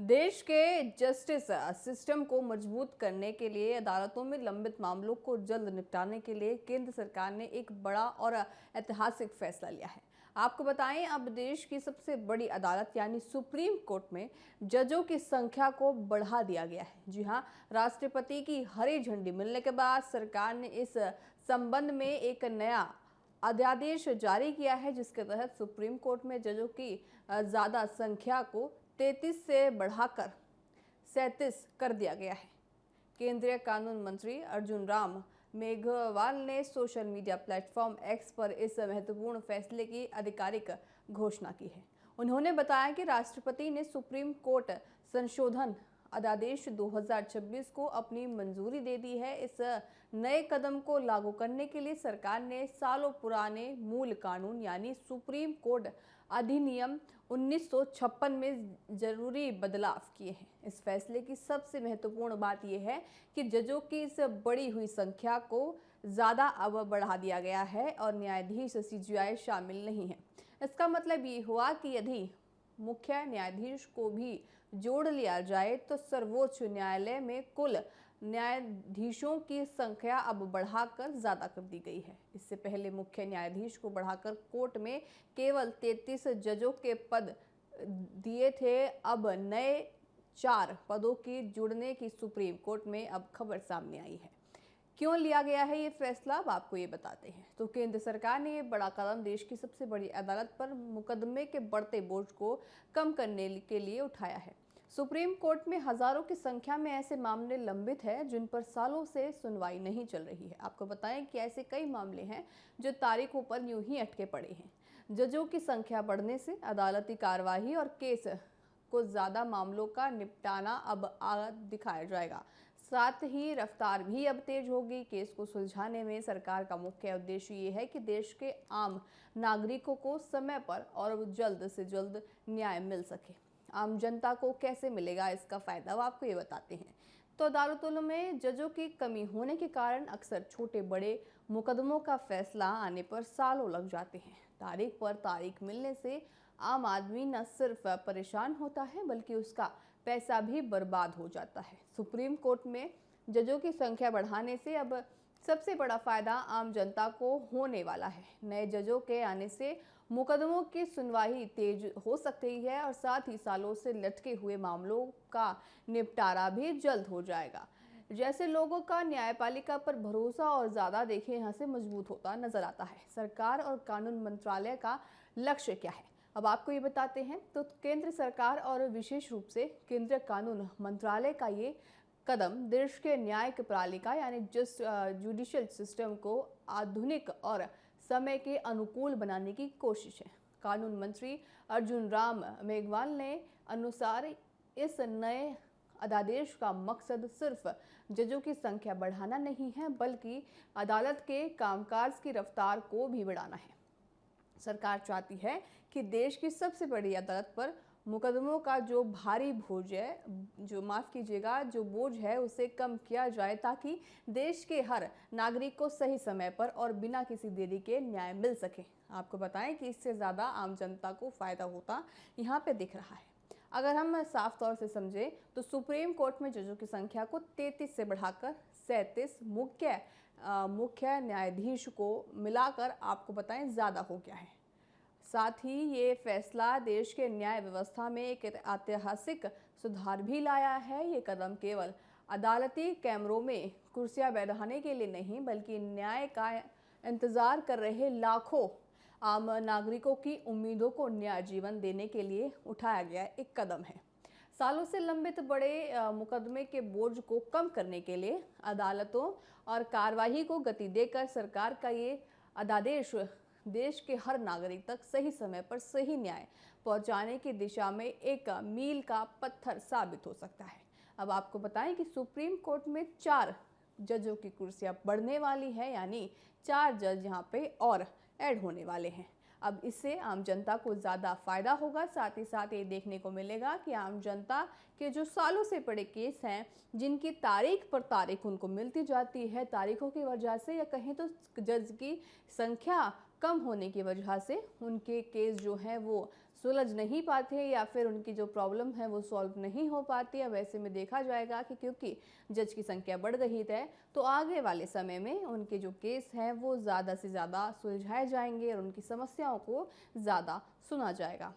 देश के justice system को मजबूत करने के लिए अदालतों में लंबित मामलों को जल्द निपटाने के लिए केंद्र सरकार ने एक बड़ा और ऐतिहासिक फैसला लिया है। आपको बताएं, अब देश की सबसे बड़ी अदालत यानी सुप्रीम कोर्ट में जजों की संख्या को बढ़ा दिया गया है। जी हां, राष्ट्रपति की हरी झंडी मिलने के बाद सरकार ने इस संबंध में एक नया अध्यादेश जारी किया है, जिसके तहत सुप्रीम कोर्ट में जजों की ज्यादा संख्या को 33 से बढ़ाकर 37 कर दिया गया है। केंद्रीय कानून मंत्री अर्जुन राम मेघवाल ने सोशल मीडिया प्लेटफॉर्म एक्स पर इस महत्वपूर्ण फैसले की आधिकारिक घोषणा की है। उन्होंने बताया कि राष्ट्रपति ने सुप्रीम कोर्ट संशोधन अध्यादेश 2026 को अपनी मंजूरी दे दी है। इस नए कदम को लागू करने के लिए सरकार ने सालों पुराने मूल कानून यानी सुप्रीम कोर्ट अधिनियम 1956 में जरूरी बदलाव किए हैं। इस फैसले की सबसे महत्वपूर्ण बात यह है कि जजों की इस बढ़ी हुई संख्या को ज्यादा अब बढ़ा दिया गया है और न्यायाधीश सीजीआई शामिल नहीं है। इसका मतलब ये हुआ कि यदि मुख्य न्यायाधीश को भी जोड़ लिया जाए तो सर्वोच्च न्यायालय में कुल न्यायाधीशों की संख्या अब बढ़ाकर ज्यादा कर दी गई है। इससे पहले मुख्य न्यायाधीश को बढ़ाकर कोर्ट में केवल 33 जजों के पद दिए थे। अब नए 4 पदों के जुड़ने की सुप्रीम कोर्ट में अब खबर सामने आई है। क्यों लिया गया है ये फैसला, अब आपको ये बताते हैं। तो केंद्र सरकार ने ये बड़ा कदम देश की सबसे बड़ी अदालत पर मुकदमे के बढ़ते बोझ को कम करने के लिए उठाया है। सुप्रीम कोर्ट में हजारों की संख्या में ऐसे मामले लंबित हैं जिन पर सालों से सुनवाई नहीं चल रही है। आपको बताएं कि ऐसे कई मामले हैं जो तारीखों पर यूं ही अटके पड़े हैं। जजों की संख्या बढ़ने से अदालती कार्यवाही और केस को ज्यादा मामलों का निपटाना अब दिखाया जाएगा। साथ ही रफ्तार भी अब तेज होगी। केस को सुलझाने में सरकार का मुख्य उद्देश्य ये है कि देश के आम नागरिकों को समय पर और जल्द से जल्द न्याय मिल सके। आम जनता को कैसे मिलेगा इसका फायदा, वो आपको ये बताते हैं। तो अदालतों में जजों की कमी होने के कारण अक्सर छोटे बड़े मुकदमों का फैसला आने पर सालों लग जाते हैं। तारीख पर तारीख मिलने से आम आदमी न सिर्फ परेशान होता है बल्कि उसका पैसा भी बर्बाद हो जाता है। सुप्रीम कोर्ट में जजों की संख्या बढ़ाने से अब सबसे बड़ा फायदा आम जनता को होने वाला है। नए जजों के आने से मुकदमों की सुनवाई तेज हो सकती है और साथ ही सालों से लटके हुए मामलों का निपटारा भी जल्द हो जाएगा। जैसे लोगों का न्यायपालिका पर भरोसा और ज्यादा देखें यहाँ से मजबूत होता नजर आता है। सरकार और कानून मंत्रालय का लक्ष्य क्या है, अब आपको ये बताते हैं। तो केंद्र सरकार और विशेष रूप से केंद्रीय कानून मंत्रालय का ये कदम देश के न्यायिक प्रणालिका यानी जुडिशियल सिस्टम को आधुनिक और समय के अनुकूल बनाने की कोशिश है। कानून मंत्री अर्जुन राम मेघवाल ने अनुसार इस नए अध्यादेश का मकसद सिर्फ जजों की संख्या बढ़ाना नहीं है बल्कि अदालत के कामकाज की रफ्तार को भी बढ़ाना है। सरकार चाहती है कि देश की सबसे बड़ी अदालत पर मुकदमों का जो भारी बोझ है, जो बोझ है उसे कम किया जाए ताकि देश के हर नागरिक को सही समय पर और बिना किसी देरी के न्याय मिल सके। आपको बताएं कि इससे ज़्यादा आम जनता को फायदा होता यहाँ पे दिख रहा है। अगर हम साफ तौर से समझें तो सुप्रीम कोर्ट में जजों की संख्या को 33 से बढ़ाकर 37 मुख्य न्यायाधीश को मिलाकर आपको बताएं ज़्यादा हो गया है। साथ ही ये फैसला देश के न्याय व्यवस्था में एक ऐतिहासिक सुधार भी लाया है। ये कदम केवल अदालती कैमरों में कुर्सियां बैठाने के लिए नहीं बल्कि न्याय का इंतजार कर रहे लाखों आम नागरिकों की उम्मीदों को नया जीवन देने के लिए उठाया गया एक कदम है। सालों से लंबित बड़े मुकदमे के बोझ को कम करने के लिए अदालतों और कार्यवाही को गति देकर सरकार का ये अध्यादेश देश के हर नागरिक तक सही समय पर सही न्याय पहुंचाने की दिशा में एक मील का पत्थर साबित हो सकता है। अब आपको बताएं कि सुप्रीम कोर्ट में 4 जजों की कुर्सियां बढ़ने वाली है, यानी 4 जज यहाँ पे और ऐड होने वाले हैं। अब इससे आम जनता को ज़्यादा फायदा होगा। साथ ही साथ ये देखने को मिलेगा कि आम जनता के जो सालों से पड़े केस हैं, जिनकी तारीख पर तारीख उनको मिलती जाती है, तारीखों की वजह से या कहें तो जज की संख्या कम होने की वजह से उनके केस जो हैं वो सुलझ नहीं पाते हैं या फिर उनकी जो प्रॉब्लम है वो सॉल्व नहीं हो पाती है। वैसे में देखा जाएगा कि क्योंकि जज की संख्या बढ़ रही है तो आगे वाले समय में उनके जो केस हैं वो ज़्यादा से ज़्यादा सुलझाए जाएंगे और उनकी समस्याओं को ज़्यादा सुना जाएगा।